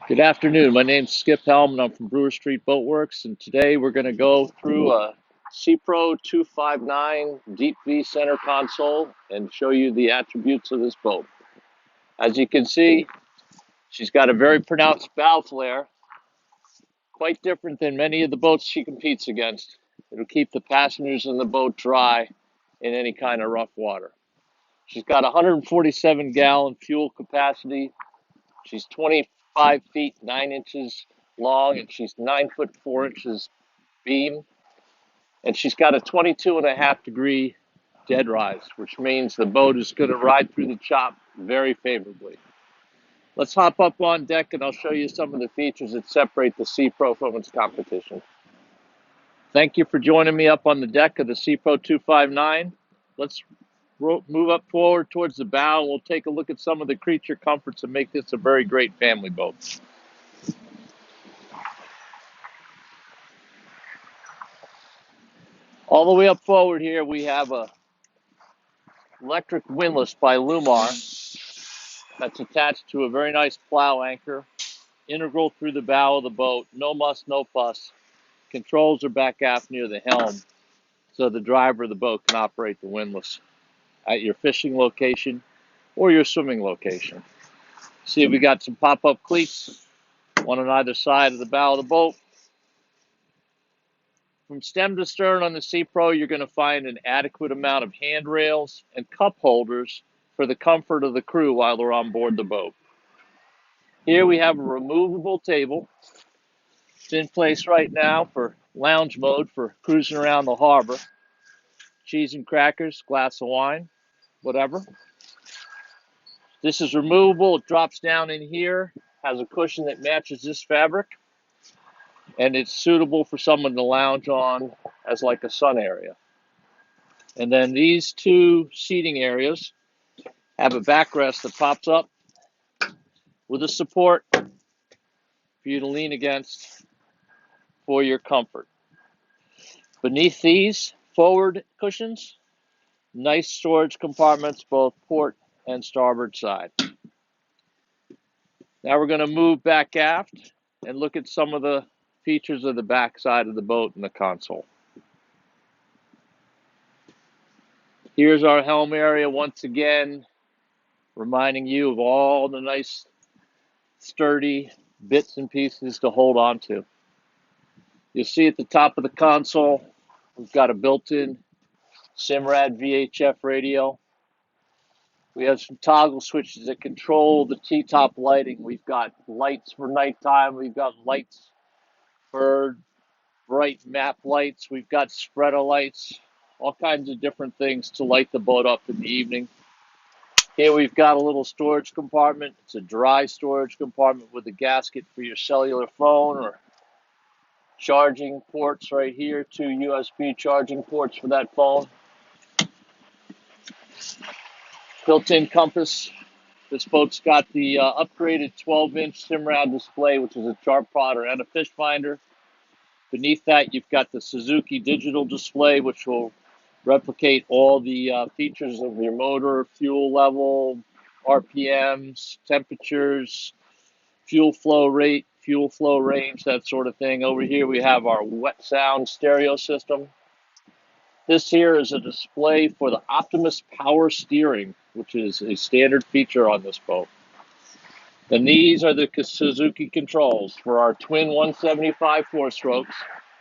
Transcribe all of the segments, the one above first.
Good afternoon. My name's Skip Helme, and I'm from Brewer Street Boat Works. And today we're going to go through a C-Pro 259 Deep V center console and show you the attributes of this boat. As you can see, she's got a very pronounced bow flare, quite different than many of the boats she competes against. It'll keep the passengers in the boat dry in any kind of rough water. She's got 147-gallon fuel capacity. She's 25 feet 9 inches long, and she's 9 foot 4 inches beam. And she's got a 22.5-degree dead rise, which means the boat is going to ride through the chop very favorably. Let's hop up on deck, and I'll show you some of the features that separate the C-Pro from its competition. Thank you for joining me up on the deck of the C-Pro 259. Let's move up forward towards the bow. We'll take a look at some of the creature comforts that make this a very great family boat. All the way up forward here, we have a electric windlass by Lumar that's attached to a very nice plow anchor, integral through the bow of the boat. No muss, no fuss. Controls are back aft near the helm, so the driver of the boat can operate the windlass at your fishing location or your swimming location. See, we got some pop-up cleats, one on either side of the bow of the boat. From stem to stern on the C-Pro, you're going to find an adequate amount of handrails and cup holders for the comfort of the crew while they're on board the boat. Here we have a removable table. It's in place right now for lounge mode for cruising around the harbor. Cheese and crackers, glass of wine, whatever. This is removable. It drops down in here, has a cushion that matches this fabric, and it's suitable for someone to lounge on as like a sun area. And then these two seating areas have a backrest that pops up with a support for you to lean against for your comfort. Beneath these forward cushions, nice storage compartments, both port and starboard side. Now we're going to move back aft and look at some of the features of the back side of the boat and the console. Here's our helm area once again, reminding you of all the nice sturdy bits and pieces to hold on to. You'll see at the top of the console, we've got a built-in Simrad VHF radio. We have some toggle switches that control the T-top lighting. We've got lights for nighttime. We've got lights for bright map lights. We've got spreader lights, all kinds of different things to light the boat up in the evening. Here we've got a little storage compartment. It's a dry storage compartment with a gasket for your cellular phone or charging ports right here, 2 USB charging ports for that phone. Built-in compass. This boat's got the upgraded 12-inch Simrad display, which is a chart plotter and a fish finder. Beneath that, you've got the Suzuki digital display, which will replicate all the features of your motor, fuel level, RPMs, temperatures, fuel flow rate, fuel flow range, that sort of thing. Over here we have our wet sound stereo system. This here is a display for the Optimus power steering, which is a standard feature on this boat. Then these are the Suzuki controls for our twin 175 four-strokes.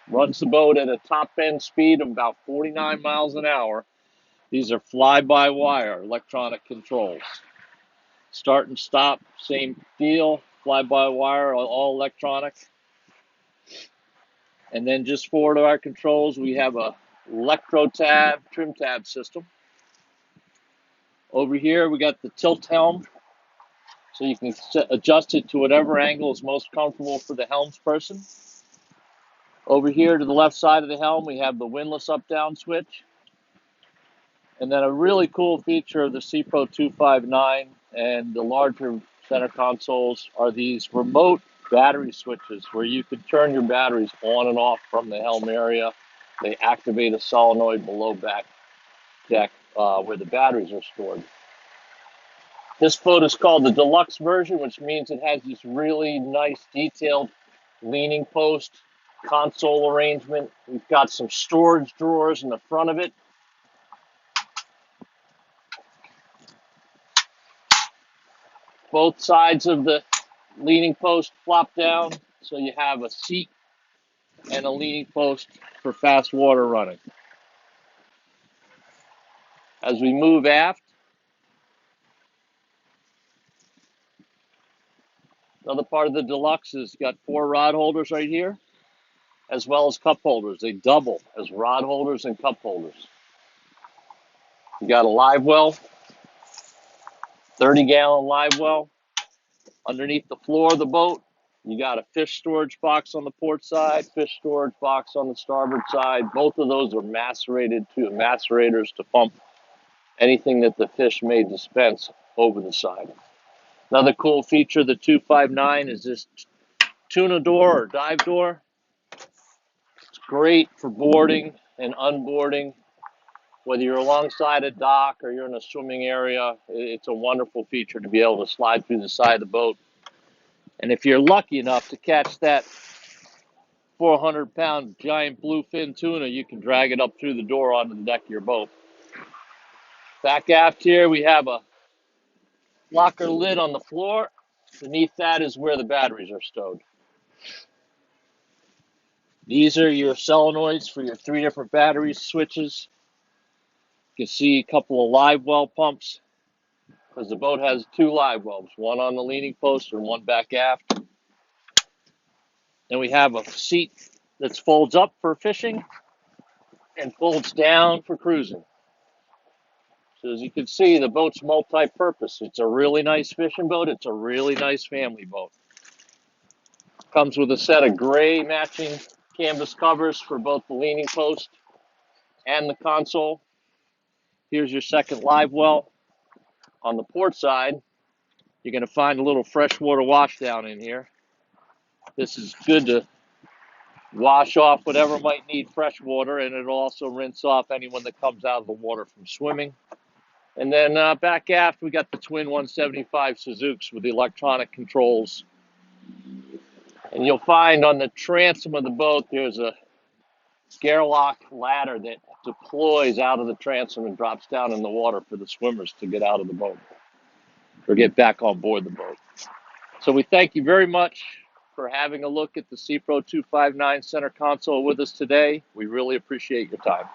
Runs the boat at a top-end speed of about 49 miles an hour. These are fly-by-wire electronic controls. Start and stop, same deal, fly-by-wire, all electronic. And then just forward of our controls, we have a electro tab, trim tab system. Over here, we got the tilt helm, so you can adjust it to whatever angle is most comfortable for the helmsperson. Over here to the left side of the helm, we have the windlass up-down switch. And then a really cool feature of the C-Pro 259 and the larger center consoles are these remote battery switches where you can turn your batteries on and off from the helm area. They activate a solenoid below back deck where the batteries are stored. This boat is called the deluxe version, which means it has this really nice detailed leaning post console arrangement. We've got some storage drawers in the front of it. Both sides of the leaning post flop down, so you have a seat and a leaning post for fast water running. As we move aft, another part of the deluxe has got 4 rod holders right here, as well as cup holders. They double as rod holders and cup holders. You got a live well, 30-gallon live well. Underneath the floor of the boat, you got a fish storage box on the port side, fish storage box on the starboard side. Both of those are macerated to macerators to pump anything that the fish may dispense over the side. Another cool feature of the 259 is this tuna door or dive door. It's great for boarding and unboarding. Whether you're alongside a dock or you're in a swimming area, it's a wonderful feature to be able to slide through the side of the boat. And if you're lucky enough to catch that 400-pound giant bluefin tuna, you can drag it up through the door onto the deck of your boat. Back aft here, we have a locker lid on the floor. Beneath that is where the batteries are stowed. These are your solenoids for your 3 different battery switches. You can see a couple of live well pumps because the boat has 2 live wells, one on the leaning post and one back aft. Then we have a seat that folds up for fishing and folds down for cruising. So as you can see, the boat's multi-purpose. It's a really nice fishing boat. It's a really nice family boat. Comes with a set of gray matching canvas covers for both the leaning post and the console. Here's your second live well. On the port side, you're going to find a little freshwater washdown in here. This is good to wash off whatever might need fresh water, and it'll also rinse off anyone that comes out of the water from swimming. And then back aft, we got the twin 175 Suzukis with the electronic controls. And you'll find on the transom of the boat, there's a Gerlach ladder that deploys out of the transom and drops down in the water for the swimmers to get out of the boat or get back on board the boat. So we thank you very much for having a look at the SeaPro 259 center console with us today. We really appreciate your time.